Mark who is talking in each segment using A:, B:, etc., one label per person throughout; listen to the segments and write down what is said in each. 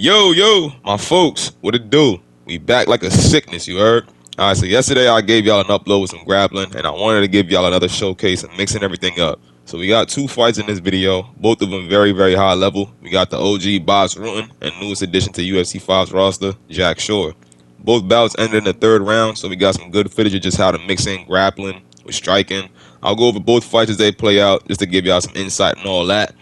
A: Yo, my folks, what it do? We back like a sickness, you heard? Alright, so yesterday I gave y'all an upload with some grappling, and I wanted to give y'all another showcase and mixing everything up. So we got two fights in this video, both of them very, very high level. We got the OG Boss Rutan and newest addition to UFC 5's roster, Jack Shore. Both bouts ended in the third round, so we got some good footage of just how to mix in grappling with striking. I'll go over both fights as they play out, just to give y'all some insight and all that.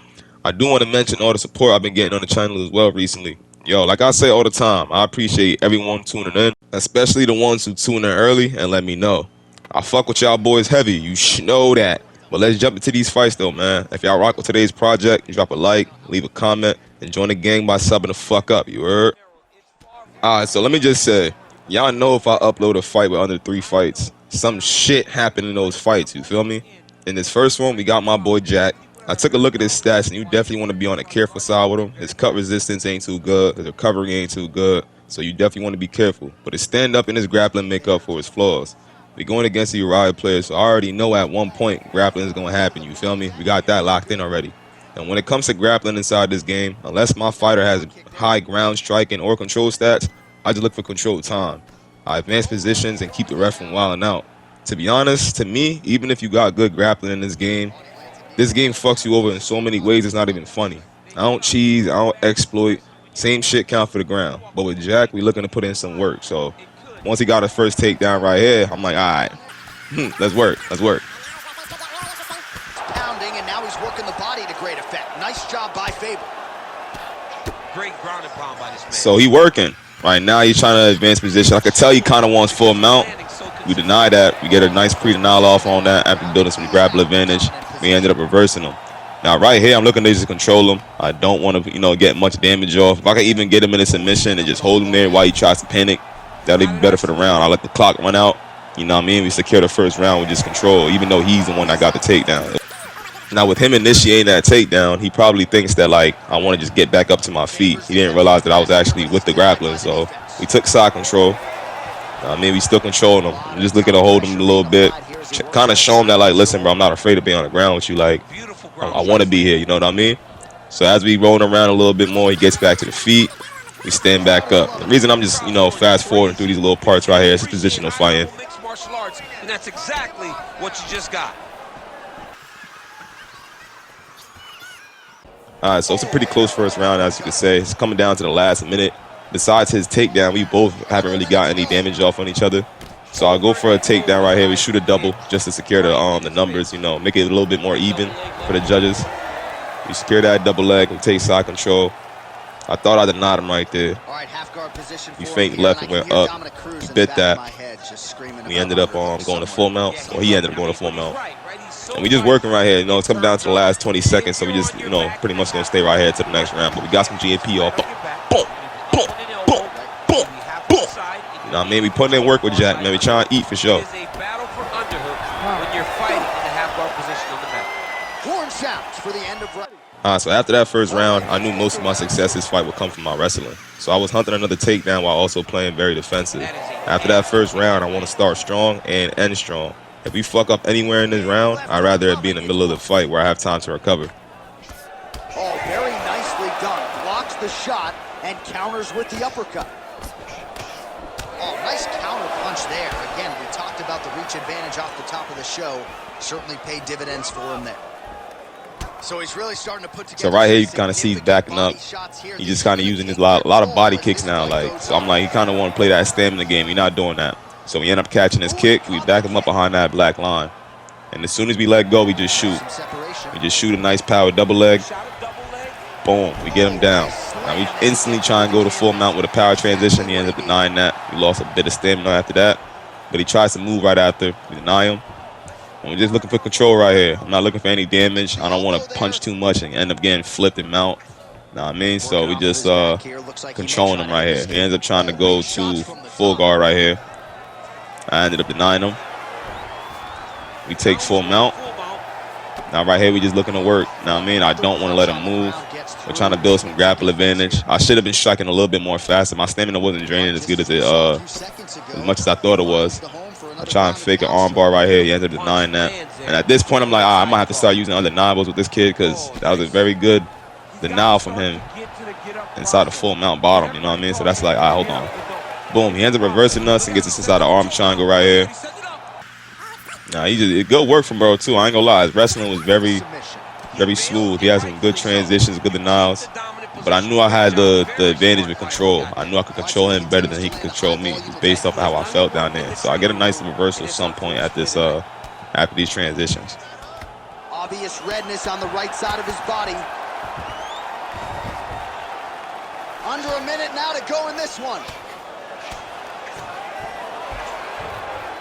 A: I do want to mention all the support I've been getting on the channel as well recently. Yo, like I say all the time, I appreciate everyone tuning in, especially the ones who tune in early and let me know. I fuck with y'all boys heavy, you know that. But let's jump into these fights though, man. If y'all rock with today's project, drop a like, leave a comment, and join the gang by subbing the fuck up, you heard? Alright, so let me just say, y'all know if I upload a fight with under 3 fights, some shit happened in those fights, you feel me? In this first one, we got my boy Jack. I took a look at his stats, and you definitely want to be on the careful side with him. His cut resistance ain't too good. His recovery ain't too good. So you definitely want to be careful. But his stand-up and his grappling make up for his flaws. We're going against a Uriah player, so I already know at one point grappling is going to happen. You feel me? We got that locked in already. And when it comes to grappling inside this game, unless my fighter has high ground striking or control stats, I just look for control time. I advance positions and keep the ref from wilding out. To be honest, to me, even if you got good grappling in this game fucks you over in so many ways it's not even funny. I don't cheese, I don't exploit. Same shit count for the ground. But with Jack, we looking to put in some work. So once he got his first takedown right here, I'm like, all right, let's work.
B: Pounding, and now he's working the body to great effect. Nice job by Faber.
C: Great ground and pound by this man.
A: So he working. Right now he's trying to advance position. I could tell he kind of wants full mount. We deny that. We get a nice pre-denial off on that after building some grapple advantage. We ended up reversing him. Now right here, I'm looking to just control him. I don't want to, get much damage off. If I can even get him in a submission and just hold him there while he tries to panic, that'll be better for the round. I'll let the clock run out. You know what I mean? We secure the first round with just control, even though he's the one that got the takedown. Now with him initiating that takedown, he probably thinks that I want to just get back up to my feet. He didn't realize that I was actually with the grappling, so we took side control. We still controlling him. I'm just looking to hold him a little bit. Kind of show him that, listen, bro, I'm not afraid to be on the ground with you. I want to be here, you know what I mean? So as we rolling around a little bit more, he gets back to the feet. We stand back up. The reason I'm just, fast forwarding through these little parts right here is his positional fighting.
C: Mixed martial arts, and that's exactly what you just got.
A: All right, so it's a pretty close first round, as you can say. It's coming down to the last minute. Besides his takedown, we both haven't really got any damage off on each other. So I'll go for a takedown right here. We shoot a double just to secure the numbers, make it a little bit more even for the judges. We secure that double leg. We take side control. I thought I denied him right there. He faked left and went up. He bit that. We ended up going to full mount. Or he ended up going to full mount. And we just working right here. It's coming down to the last 20 seconds. So we just, pretty much going to stay right here to the next round. But we got some GMP off. Boom. We putting in work with Jack, man. We trying to eat for sure.
C: It's a battle for underhook when you're fighting in the half guard position on the mat.
B: Horn sounds for the end of round.
A: So after that first round, I knew most of my success this fight would come from my wrestling. So I was hunting another takedown while also playing very defensive. After that first round, I want to start strong and end strong. If we fuck up anywhere in this round, I'd rather it be in the middle of the fight where I have time to recover.
B: Oh, very nicely done. Blocks the shot and counters with the uppercut. Oh, nice counter punch there. Again, we talked about the reach advantage off the top of the show. Certainly paid dividends for him there. So he's really starting to put together.
A: So right here, you kind of see he's backing up. He's just kind of using his lot of body kicks now. So I'm like, he kind of want to play that stamina game. He's not doing that. So we end up catching his kick. We back him up behind that black line. And as soon as we let go, we just shoot. We just shoot a nice power double leg. Boom, we get him down. Now we instantly try and go to full mount with a power transition. He ends up denying that. We lost a bit of stamina after that. But he tries to move right after. We deny him. And we're just looking for control right here. I'm not looking for any damage. I don't want to punch too much and end up getting flipped and mount. Know what I mean? So we just controlling him right here. He ends up trying to go to full guard right here. I ended up denying him. We take full mount. Now right here, we just looking to work. Now I mean, I don't want to let him move. We're trying to build some grapple advantage. I should have been striking a little bit more faster. My stamina wasn't draining as good as as much as I thought it was. I try and fake an arm bar right here. He ended up denying that. And at this point, I'm like, I might have to start using other nibbles with this kid because that was a very good denial from him. inside the full mount bottom, you know what I mean? So that's like, all right, hold on. Boom, he ends up reversing us and gets us inside the arm triangle right here. Nah, good work from Burrow too. I ain't gonna lie, his wrestling was very, very smooth. He had some good transitions, good denials. But I knew I had the advantage with control. I knew I could control him better than he could control me, based off of how I felt down there. So I get a nice reversal at some point at this after these transitions.
B: Obvious redness on the right side of his body. Under a minute now to go in this one.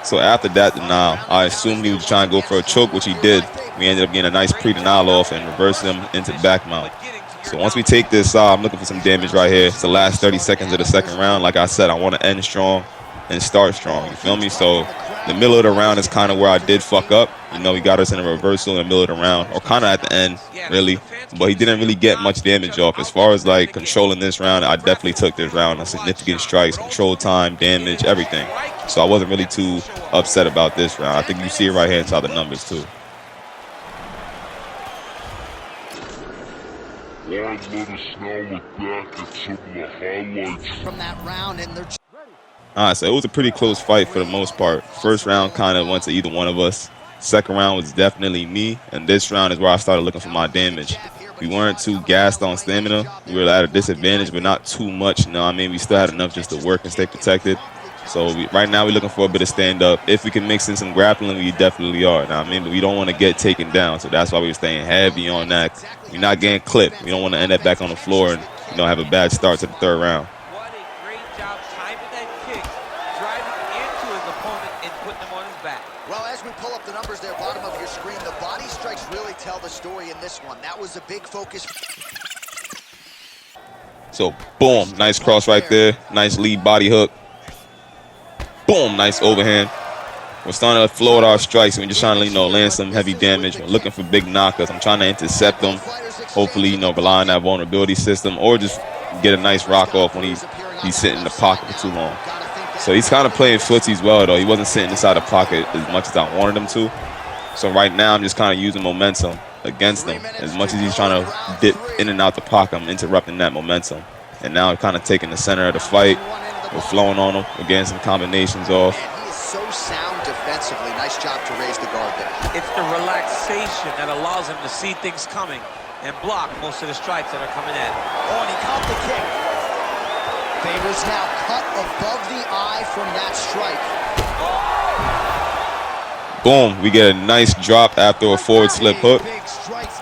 A: So after that denial, I assumed he was trying to go for a choke, which he did. We ended up getting a nice pre-denial off and reversing him into the back mount. So once we take this, I'm looking for some damage right here. It's the last 30 seconds of the second round. Like I said, I want to end strong and start strong. You feel me? So the middle of the round is kind of where I did fuck up. You know, he got us in a reversal in the middle of the round, or kind of at the end, really. But he didn't really get much damage off. As far as like controlling this round, I definitely took this round on significant strikes, control time, damage, everything. So I wasn't really too upset about this round. I think you see it right here inside the numbers too.
D: Let us now look back at some of the highlights
B: From that round, and they're
A: Alright, so it was a pretty close fight for the most part. First round kind of went to either one of us. Second round was definitely me, and this round is where I started looking for my damage. We weren't too gassed on stamina. We were at a disadvantage, but not too much. You know what I mean? We still had enough just to work and stay protected. So right now we're looking for a bit of stand-up. If we can mix in some grappling, we definitely are. Now, I mean, but we don't want to get taken down, so that's why we're staying heavy on that. We're not getting clipped. We don't want to end up back on the floor and have a bad start to the third round.
C: What a great job timing that kick, driving into his opponent and putting him on his back.
B: Well, as we pull up the numbers there, bottom of your screen, the body strikes really tell the story in this one. That was a big focus.
A: So, boom, nice cross right there. Nice lead body hook. Boom, nice overhand. We're starting to flow with our strikes. We're just trying to, land some heavy damage. We're looking for big knockers. I'm trying to intercept them. Hopefully, rely on that vulnerability system, or just get a nice rock off when he's sitting in the pocket for too long. So he's kind of playing footsies well, though. He wasn't sitting inside the pocket as much as I wanted him to. So right now, I'm just kind of using momentum against him. As much as he's trying to dip in and out the pocket, I'm interrupting that momentum. And now I'm kind of taking the center of the fight. We're flowing on him. We're getting some combinations off.
B: And he is so sound defensively. Nice job to raise the guard there.
C: It's the relaxation that allows him to see things coming and block most of the strikes that are coming in.
B: Oh, and he caught the kick. Favors now cut above the eye from that strike.
A: Boom, we get a nice drop after a forward slip hook.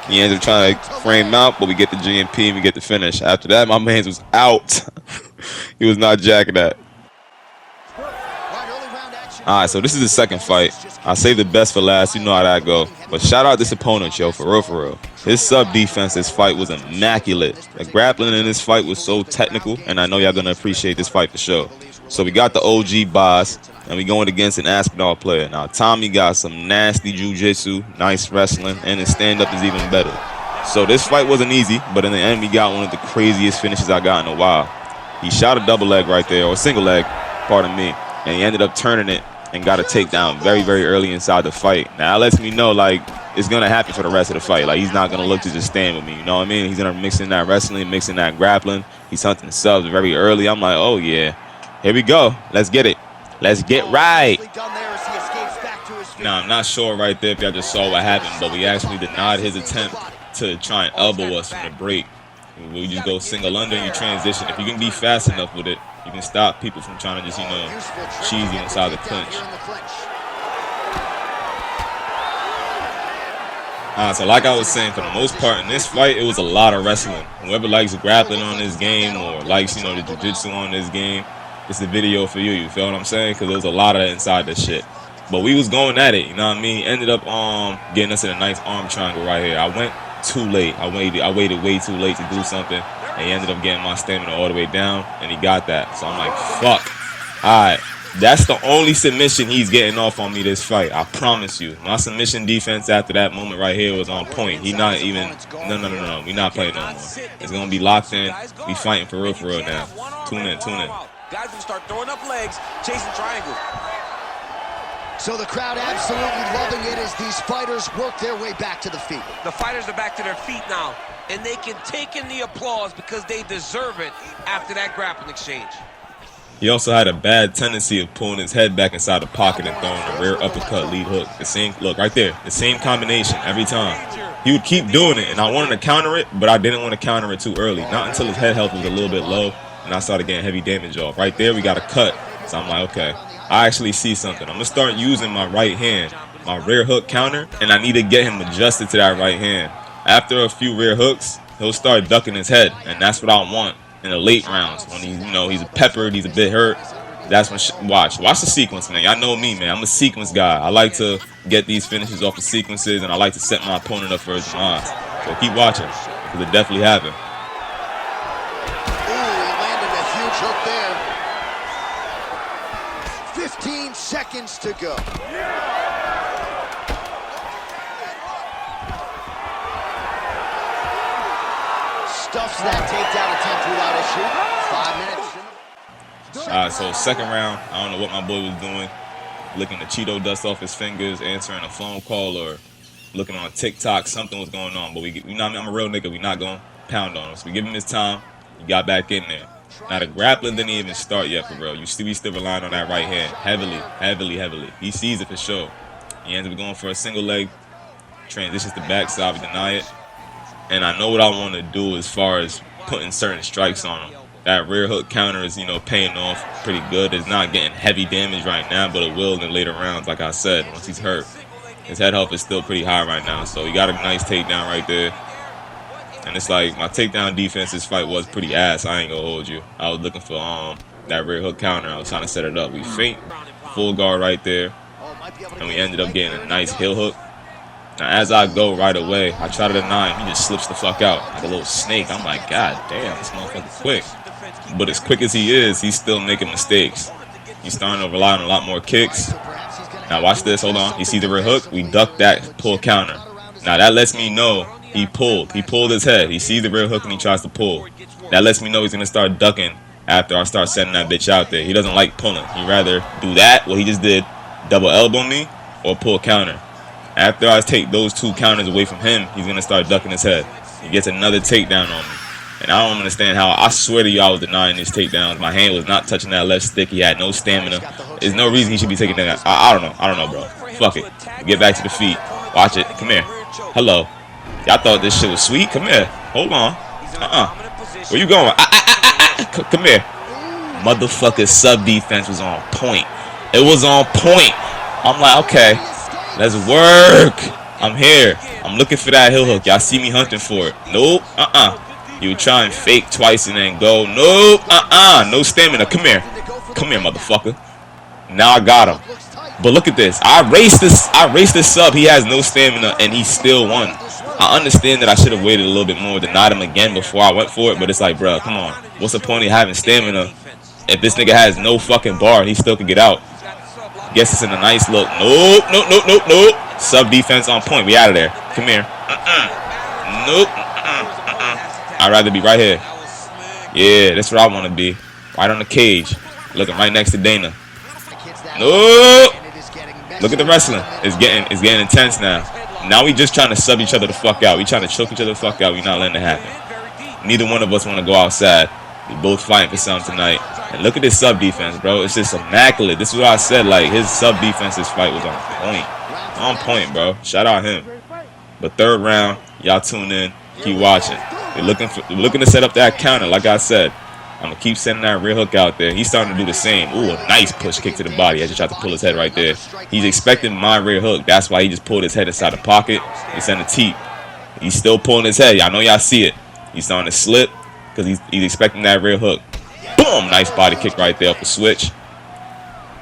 A: He ends up trying to frame out, but we get the GMP and we get the finish. After that, my man was out. He was not jacking that. All right, so this is the second fight. I saved the best for last. You know how that go. But shout out this opponent, yo, for real, for real. His sub defense, this fight was immaculate. The grappling in this fight was so technical, and I know y'all gonna appreciate this fight for sure. So we got the OG boss, and we going against an Aspinall player. Now Tommy got some nasty jiu-jitsu, nice wrestling, and his stand-up is even better. So this fight wasn't easy, but in the end we got one of the craziest finishes I got in a while. He shot a double leg right there, or a single leg, pardon me, and he ended up turning it and got a takedown very, very early inside the fight. Now that lets me know, like, it's gonna happen for the rest of the fight. Like, he's not gonna look to just stand with me, you know what I mean? He's gonna mix in that wrestling, mix in that grappling. He's hunting subs very early. I'm like, oh yeah, here we go. Let's get it. Let's get right. Now, I'm not sure right there if y'all just saw what happened, but we actually denied his attempt to try and elbow us from the break. We just go single under and you transition. If you can be fast enough with it, you can stop people from trying to just, cheese you inside the clinch. So like I was saying, for the most part in this fight, it was a lot of wrestling. Whoever likes grappling on this game or likes, the jiu-jitsu on this game, it's the video for you. You feel what I'm saying? Because there was a lot of that inside this shit. But we was going at it, you know what I mean? Ended up getting us in a nice arm triangle right here. I went too late. I waited way too late to do something. And he ended up getting my stamina all the way down, and he got that. So I'm like, fuck. All right. That's the only submission he's getting off on me this fight. I promise you. My submission defense after that moment right here was on point. He not even, no. We not playing no more. It's going to be locked in. We fighting for real now. Tune in.
C: Guys will start throwing up legs, chasing triangles.
B: So the crowd absolutely loving it as these fighters work their way back to the feet.
C: The fighters are back to their feet now. and they can take in the applause because they deserve it after that grappling exchange.
A: He also had a bad tendency of pulling his head back inside the pocket and throwing a rear uppercut lead hook. The same, look right there, the same combination every time. He would keep doing it, and I wanted to counter it, but I didn't want to counter it too early. Not until his head health was a little bit low, and I started getting heavy damage off. Right there, we got a cut. So I'm like, okay, I actually see something. I'm going to start using my right hand, my rear hook counter, and I need to get him adjusted to that right hand. After a few rear hooks, he'll start ducking his head, and that's what I want in the late rounds. When he's peppered, he's a bit hurt. That's when watch the sequence, man. Y'all know me, man. I'm a sequence guy. I like to get these finishes off of sequences, and I like to set my opponent up for his demise. So keep watching, because it definitely happened.
B: Ooh, he landed a huge hook there. 15 seconds to go. Stuffs that takedown attempt without issue. 5 minutes.
A: Alright, so second round, I don't know what my boy was doing. Licking the Cheeto dust off his fingers, answering a phone call, or looking on TikTok. Something was going on, but I'm a real nigga. We not going to pound on him. So we give him his time. He got back in there. Now, the grappling didn't even start yet for real. We still relying on that right hand. Heavily. He sees it for sure. He ends up going for a single leg. Transitions to backside. We deny it. And I know what I want to do as far as putting certain strikes on him. That rear hook counter is, paying off pretty good. It's not getting heavy damage right now, but it will in the later rounds, like I said, once he's hurt. His head health is still pretty high right now, so he got a nice takedown right there. And it's like my takedown defense this fight was pretty ass. I ain't gonna hold you. I was looking for that rear hook counter. I was trying to set it up. We feint, full guard right there, and we ended up getting a nice heel hook. Now, as I go right away, I try to deny him. He just slips the fuck out like a little snake. I'm like, God damn, this motherfucker quick. But as quick as he is, he's still making mistakes. He's starting to rely on a lot more kicks. Now watch this, hold on. You see the rear hook? We ducked that pull counter. Now that lets me know he pulled. He pulled his head. He sees the rear hook and he tries to pull. That lets me know he's going to start ducking after I start setting that bitch out there. He doesn't like pulling. He'd rather do that, what he just did, double elbow me, or pull counter. After I take those two counters away from him, he's going to start ducking his head. He gets another takedown on me. And I don't understand how. I swear to you, I was denying these takedowns. My hand was not touching that left stick. He had no stamina. There's no reason he should be taking that. I don't know. I don't know, bro. Fuck it. Get back to the feet. Watch it. Come here. Hello. Y'all thought this shit was sweet? Come here. Hold on. Where you going? Come here. Motherfucking sub defense was on point. It was on point. I'm like, okay, let's work. I'm here. I'm looking for that heel hook. Y'all see me hunting for it. Nope. You try and fake twice and then go. Nope. No stamina. Come here. Come here, motherfucker. Now I got him. But look at this. I raced this sub. He has no stamina and he still won. I understand that I should have waited a little bit more, denied him again before I went for it. But it's like, bro, come on. What's the point of having stamina if this nigga has no fucking bar and he still can get out? Guess it's in a nice look. Nope. Sub defense on point. We out of there. Come here. Nope. I'd rather be right here. Yeah, that's where I want to be. Right on the cage. Looking right next to Dana. Nope. Look at the wrestling. It's getting intense now. Now we just trying to sub each other the fuck out. We trying to choke each other the fuck out. We not letting it happen. Neither one of us want to go outside. We both fighting for something tonight. And look at this sub defense, bro. It's just immaculate. This is what I said. Like, his sub defense, this fight was on point. On point, bro. Shout out him. But third round, y'all tune in. Keep watching. We're looking to set up that counter, like I said. I'm going to keep sending that rear hook out there. He's starting to do the same. Ooh, a nice push kick to the body. I just tried to pull his head right there. He's expecting my rear hook. That's why he just pulled his head inside the pocket. It's in the teeth. He's still pulling his head. I know y'all see it. He's starting to slip because he's expecting that rear hook. Boom! Nice body kick right there off the switch.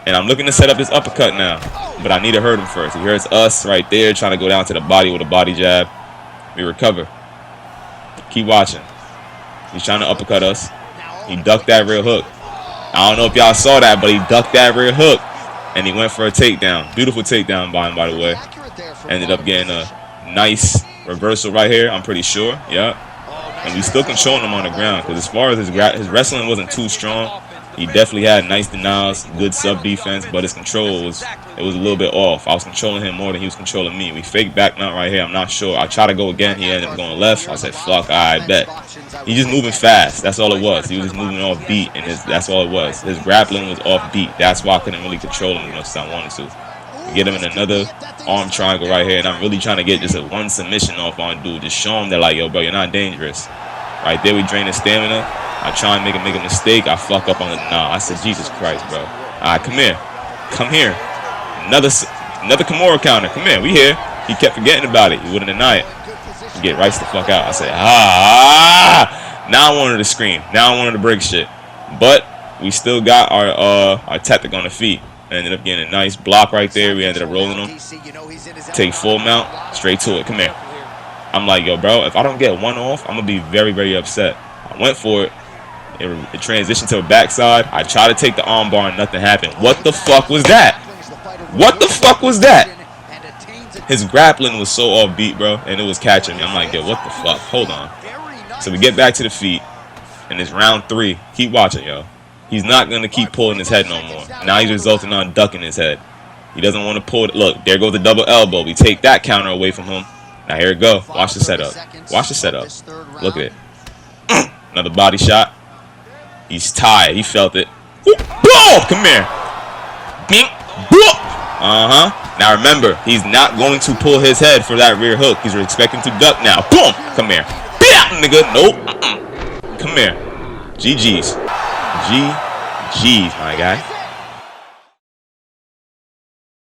A: And I'm looking to set up this uppercut now. But I need to hurt him first. He hurts us right there, trying to go down to the body with a body jab. We recover. Keep watching. He's trying to uppercut us. He ducked that rear hook. I don't know if y'all saw that, but he ducked that rear hook. And he went for a takedown. Beautiful takedown by him, by the way. Ended up getting a nice reversal right here, I'm pretty sure. Yeah. And we still controlling him on the ground. Because as far as his wrestling wasn't too strong, He definitely had nice denials, good sub defense, but his control was a little bit off. I was controlling him more than he was controlling me. We faked back mount right here. I'm not sure. I tried to go again. He ended up going left. I said, fuck, I bet. He just moving fast. That's all it was. He was just moving off beat, and that's all it was. His grappling was off beat. That's why I couldn't really control him as much as I wanted to. Get him in another arm triangle right here, and I'm really trying to get just a one submission off on dude. Just show him that, like, yo, bro, you're not dangerous. Right there, we drain his stamina. I try and make a mistake. I fuck up on the nah. I said, Jesus Christ, bro. All right, come here. Come here. Another Kimura counter. Come here. We here. He kept forgetting about it. He wouldn't deny it. He get right the fuck out. I said, Now I wanted to scream. Now I wanted to break shit. But we still got our tactic on the feet. Ended up getting a nice block right there. We ended up rolling him. Take full mount. Straight to it. Come here. I'm like, yo, bro, if I don't get one off, I'm going to be very, very upset. I went for it. It transitioned to a backside. I tried to take the arm bar and nothing happened. What the fuck was that? What the fuck was that? His grappling was so off beat, bro, and it was catching me. I'm like, yo, what the fuck? Hold on. So we get back to the feet, and it's round 3. Keep watching, yo. He's not going to keep pulling his head no more. Now he's resulting on ducking his head. He doesn't want to pull it. Look, there goes the double elbow. We take that counter away from him. Now here it go. Watch the setup. Watch the setup. Look at it. Another body shot. He's tired. He felt it. Boom! Come here. Bing. Boom! Now remember, he's not going to pull his head for that rear hook. He's expecting to duck now. Boom! Come here. Nigga. Nope. Come here. GG's. GG's, my guy.